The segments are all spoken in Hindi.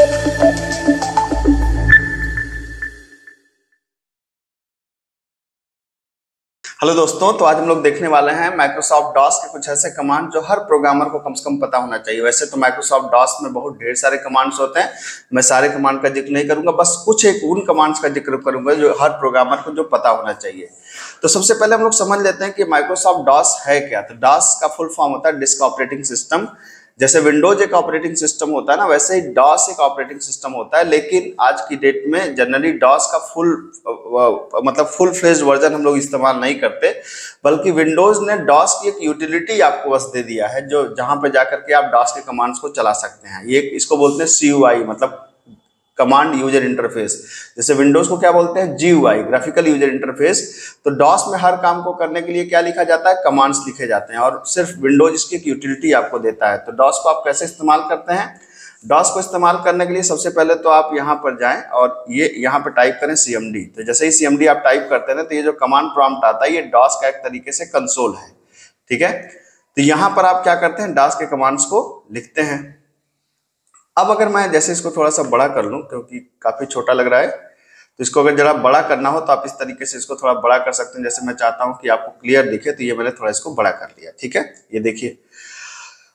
हेलो दोस्तों, तो आज हम लोग देखने वाले हैं माइक्रोसॉफ्ट डॉस के कुछ ऐसे कमांड जो हर प्रोग्रामर को कम से कम पता होना चाहिए। वैसे तो माइक्रोसॉफ्ट डॉस में बहुत ढेर सारे कमांड्स होते हैं, मैं सारे कमांड का जिक्र नहीं करूंगा, बस कुछ एक उन कमांड्स का जिक्र करूंगा जो हर प्रोग्रामर को जो पता होना चाहिए। तो सबसे पहले हम लोग समझ लेते हैं कि माइक्रोसॉफ्ट डॉस है क्या। तो डॉस का फुल फॉर्म होता है डिस्क ऑपरेटिंग सिस्टम। जैसे विंडोज एक ऑपरेटिंग सिस्टम होता है ना, वैसे ही डॉस एक ऑपरेटिंग सिस्टम होता है। लेकिन आज की डेट में जनरली डॉस का फुल फ्लेज्ड वर्जन हम लोग इस्तेमाल नहीं करते, बल्कि विंडोज ने डॉस की एक यूटिलिटी आपको बस दे दिया है, जो जहां पे जाकर के आप डॉस के कमांड्स को चला सकते हैं। ये इसको बोलते हैं CUI, मतलब कमांड यूजर इंटरफेस। जैसे विंडोज को क्या बोलते हैं, GUI, ग्राफिकल यूजर इंटरफेस। तो डॉस में हर काम को करने के लिए क्या लिखा जाता है, कमांड्स लिखे जाते हैं, और सिर्फ विंडोज इसकी एक यूटिलिटी आपको देता है। तो डॉस को आप कैसे इस्तेमाल करते हैं? डॉस को इस्तेमाल करने के लिए सबसे पहले तो आप यहाँ पर जाएं और ये यहाँ पर टाइप करें CMD। तो जैसे ही CMD आप टाइप करते हैं ना, तो ये जो कमांड प्रॉम्प्ट आता है ये डॉस का एक तरीके से कंसोल है, ठीक है। तो यहाँ पर आप क्या करते हैं, डॉस के कमांड्स को लिखते हैं। अब अगर मैं जैसे इसको थोड़ा सा बड़ा कर लूं, क्योंकि काफी छोटा लग रहा है, तो इसको अगर जरा बड़ा करना हो तो आप इस तरीके से इसको थोड़ा बड़ा कर सकते हैं। जैसे मैं चाहता हूं कि आपको क्लियर दिखे, तो ये मैंने थोड़ा इसको बड़ा कर लिया, ठीक है। ये देखिए,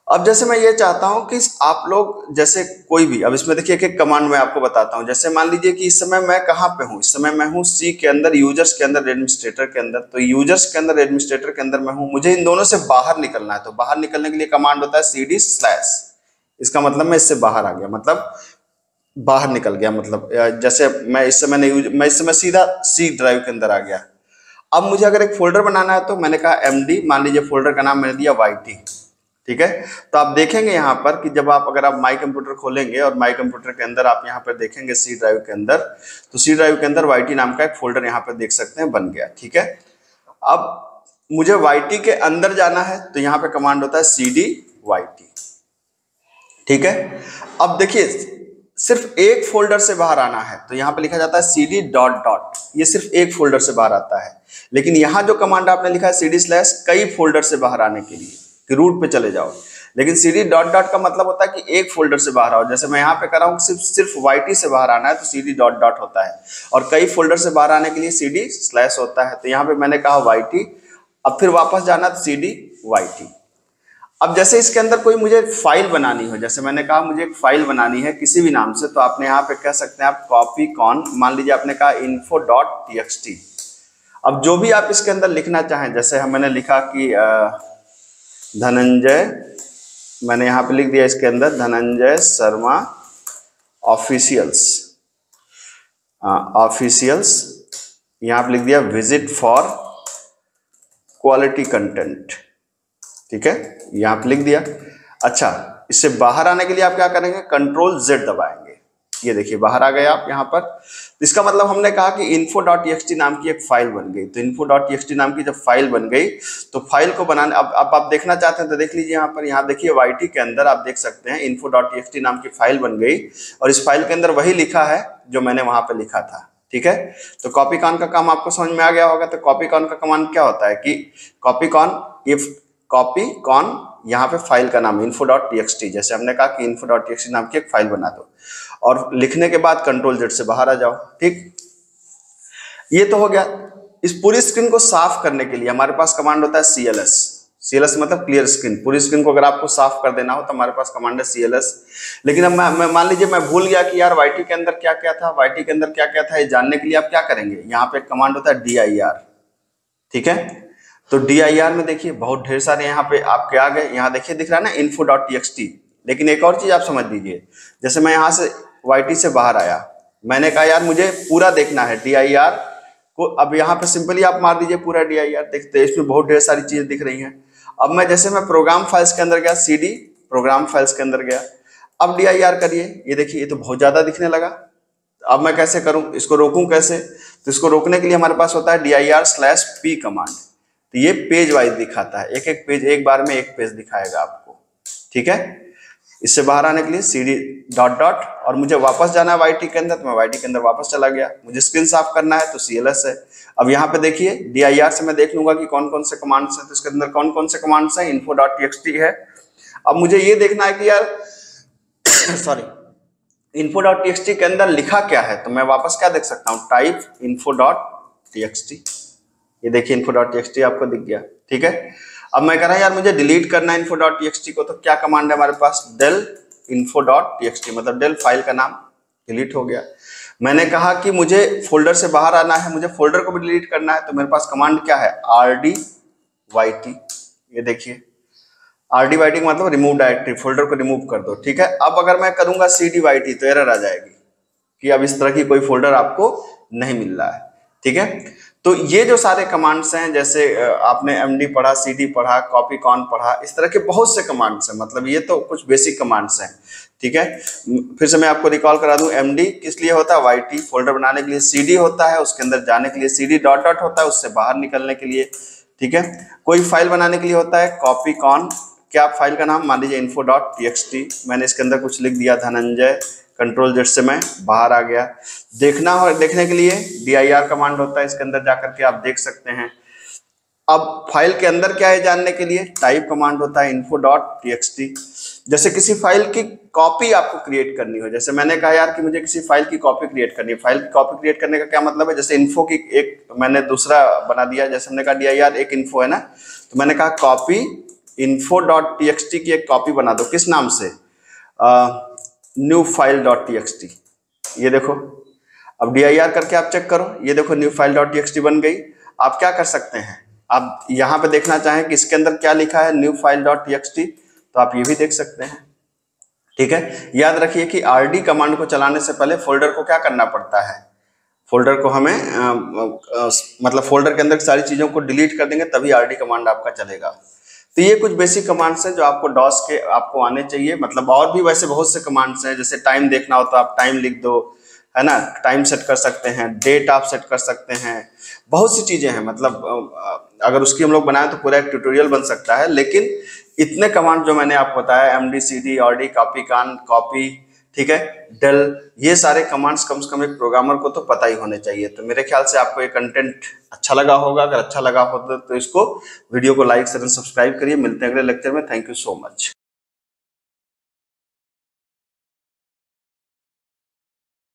अब जैसे मैं ये चाहता हूं कि आप लोग जैसे कोई भी, अब इसमें देखिए एक कमांड मैं आपको बताता हूं। जैसे मान लीजिए कि इस समय मैं कहां पे हूं, इस समय मैं हूं C के अंदर, यूजर्स के अंदर, एडमिनिस्ट्रेटर के अंदर। तो यूजर्स के अंदर, एडमिनिस्ट्रेटर के अंदर मैं हूं, मुझे इन दोनों से बाहर निकलना है। तो बाहर निकलने के लिए कमांड होता है CD/। इसका मतलब मैं इससे बाहर आ गया, मतलब बाहर निकल गया। मतलब जैसे मैं इस समय सीधा C ड्राइव के अंदर आ गया। अब मुझे अगर एक फोल्डर बनाना है तो मैंने कहा MD, मान लीजिए फोल्डर का नाम मैंने दिया YT, ठीक है। तो आप देखेंगे यहाँ पर कि जब अगर आप माई कंप्यूटर खोलेंगे और माई कंप्यूटर के अंदर आप यहाँ पर देखेंगे C ड्राइव के अंदर, तो C ड्राइव के अंदर YT नाम का एक फोल्डर यहाँ पर देख सकते हैं बन गया, ठीक है। अब मुझे YT के अंदर जाना है, तो यहाँ पे कमांड होता है CD/YT, ठीक है। अब देखिए, सिर्फ एक फोल्डर से बाहर आना है, तो यहाँ पे लिखा जाता है CD ... ये सिर्फ एक फोल्डर से बाहर आता है। लेकिन यहाँ जो कमांड आपने लिखा है CD/ कई फोल्डर से बाहर आने के लिए, कि रूट पे चले जाओ। लेकिन CD ... का मतलब होता है कि एक फोल्डर से बाहर आओ। जैसे मैं यहाँ पे कर रहा हूँ सिर्फ YT से बाहर आना है, तो CD ... होता है, और कई फोल्डर से बाहर आने के लिए CD/ होता है। तो यहाँ पे मैंने कहा YT, अब फिर वापस जाना तो CD/YT। अब जैसे इसके अंदर कोई मुझे फाइल बनानी हो, जैसे मैंने कहा मुझे एक फाइल बनानी है किसी भी नाम से, तो आपने यहाँ पे कह सकते हैं आप कॉपी कॉन, मान लीजिए आपने कहा info.txt। अब जो भी आप इसके अंदर लिखना चाहें, जैसे मैंने लिखा कि धनंजय, मैंने यहाँ पे लिख दिया इसके अंदर धनंजय शर्मा ऑफिशियल्स, यहाँ पे लिख दिया विजिट फॉर क्वालिटी कंटेंट, ठीक है, यहाँ पे लिख दिया। अच्छा, इससे बाहर आने के लिए आप क्या करेंगे, Ctrl+Z दबाएंगे। ये देखिए बाहर आ गए आप यहाँ पर। तो इसका मतलब हमने कहा कि info.txt नाम की एक फाइल बन गई। तो info.txt नाम की जब फाइल बन गई, तो फाइल को बनाने, अब आप देखना चाहते हैं तो देख लीजिए यहाँ पर, यहाँ देखिए YT के अंदर आप देख सकते हैं info.txt नाम की फाइल बन गई, और इस फाइल के अंदर वही लिखा है जो मैंने वहां पर लिखा था, ठीक है। तो कॉपी कॉन का काम आपको समझ में आ गया होगा। तो कॉपी कॉन का कमांड क्या होता है कि कॉपी कॉन, यहाँ पे फाइल का नाम info.txt, जैसे हमने कहा कि info.txt नाम की एक फाइल बना दो, और लिखने के बाद Ctrl+Z से बाहर आ जाओ, ठीक। ये तो हो गया। इस पूरी स्क्रीन को साफ करने के लिए हमारे पास कमांड होता है CLS मतलब क्लियर स्क्रीन। पूरी स्क्रीन को अगर आपको साफ कर देना हो तो हमारे पास कमांड है CLS। लेकिन अब मैं मान लीजिए मैं भूल गया कि यार YT के अंदर क्या क्या था, YT के अंदर क्या क्या था, ये जानने के लिए आप क्या करेंगे, यहाँ पे एक कमांड होता है DIR, ठीक है। तो DIR में देखिए बहुत ढेर सारे यहाँ पे आपके आ गए। यहाँ देखिए दिख रहा है ना info.txt। लेकिन एक और चीज आप समझ लीजिए, जैसे मैं यहाँ से YT से बाहर आया, मैंने कहा यार मुझे पूरा देखना है DIR को। अब यहाँ पे सिंपली आप मार दीजिए पूरा DIR, देखते हैं इसमें बहुत ढेर सारी चीजें दिख रही हैं। अब मैं जैसे मैं प्रोग्राम फाइल्स के अंदर गया, CD प्रोग्राम फाइल्स के अंदर गया, अब DIR करिए, ये देखिए ये तो बहुत ज्यादा दिखने लगा। अब मैं कैसे करूं, इसको रोकूं कैसे? तो इसको रोकने के लिए हमारे पास होता है DIR/P कमांड। तो ये पेज वाइज दिखाता है, एक एक पेज, एक बार में एक पेज दिखाएगा आपको, ठीक है। इससे बाहर आने के लिए CD ... और मुझे वापस जाना है YT के अंदर, तो मैं YT के अंदर वापस चला गया। मुझे स्क्रीन साफ करना है तो CLS है। अब यहाँ पे देखिए DIR से मैं देख लूंगा कि कौन कौन से कमांड्स हैं, तो इसके अंदर कौन कौन से कमांड्स हैं, info.txt है। अब मुझे ये देखना है कि यार सॉरी, info.txt के अंदर लिखा क्या है, तो मैं वापस क्या देख सकता हूँ, टाइप info.txt। ये देखिए info.txt आपको दिख गया, ठीक है। अब मैं कह रहा हूँ यार मुझे डिलीट करना है info.txt को, तो क्या कमांड है हमारे पास, del info.txt, मतलब del फाइल का नाम डिलीट हो गया। मैंने कहा कि मुझे फोल्डर से बाहर आना है, मुझे फोल्डर को भी डिलीट करना है, तो मेरे पास कमांड क्या है, rdyt। ये देखिए rdyt मतलब रिमूव डायरेक्टरी, फोल्डर को रिमूव कर दो, ठीक है। अब अगर मैं करूंगा cdyt तो एरर आ जाएगी कि अब इस तरह की कोई फोल्डर आपको नहीं मिल रहा है, ठीक है। तो ये जो सारे कमांड्स हैं, जैसे आपने md पढ़ा, cd पढ़ा, कॉपी कॉन पढ़ा, इस तरह के बहुत से कमांड्स हैं, मतलब ये तो कुछ बेसिक कमांड्स हैं, ठीक है। फिर से मैं आपको रिकॉल करा दूं, md किस लिए होता है, yt फोल्डर बनाने के लिए, cd होता है उसके अंदर जाने के लिए, cd डॉट डॉट होता है उससे बाहर निकलने के लिए, ठीक है। कोई फाइल बनाने के लिए होता है कॉपी कॉन, क्या फाइल का नाम, मान लीजिए info.txt, मैंने इसके अंदर कुछ लिख दिया धनंजय, कंट्रोल जेड से मैं बाहर आ गया। देखने के लिए dir कमांड होता है, इसके अंदर जाकर के आप देख सकते हैं। अब फाइल के अंदर क्या है जानने के लिए टाइप कमांड होता है info.txt। जैसे किसी फाइल की कॉपी आपको क्रिएट करनी हो, जैसे मैंने कहा यार कि मुझे किसी फाइल की कॉपी क्रिएट करनी है, फाइल की कॉपी क्रिएट करने का क्या मतलब है, जैसे इन्फो की एक मैंने दूसरा बना दिया, जैसे हमने कहा dir एक इन्फो है ना, तो मैंने कहा कॉपी info.txt की एक कॉपी बना दो, किस नाम से, न्यू फाइल डॉट txt। ये देखो, अब dir करके आप चेक करो, ये देखो न्यू फाइल डॉट txt बन गई। आप क्या कर सकते हैं, आप यहाँ पे देखना चाहें कि इसके अंदर क्या लिखा है, न्यू फाइल डॉट txt, तो आप ये भी देख सकते हैं, ठीक है। याद रखिए कि rd कमांड को चलाने से पहले फोल्डर को क्या करना पड़ता है, फोल्डर को हमें मतलब फोल्डर के अंदर सारी चीजों को डिलीट कर देंगे तभी rd कमांड आपका चलेगा। तो ये कुछ बेसिक कमांड्स हैं जो आपको डॉस के आपको आने चाहिए, मतलब और भी वैसे बहुत से कमांड्स हैं, जैसे टाइम देखना हो तो आप टाइम लिख दो, है ना, टाइम सेट कर सकते हैं, डेट आप सेट कर सकते हैं, बहुत सी चीजें हैं, मतलब अगर उसकी हम लोग बनाए तो पूरा एक ट्यूटोरियल बन सकता है, लेकिन इतने कमांड जो मैंने आपको बताया, md cd rd कॉपी कान कॉपी, ठीक है, डेल, ये सारे कमांड्स कम से कम एक प्रोग्रामर को तो पता ही होने चाहिए। तो मेरे ख्याल से आपको ये कंटेंट अच्छा लगा होगा, अगर अच्छा लगा हो तो इसको वीडियो को लाइक शेयर सब्सक्राइब करिए। मिलते हैं अगले लेक्चर में, थैंक यू सो मच।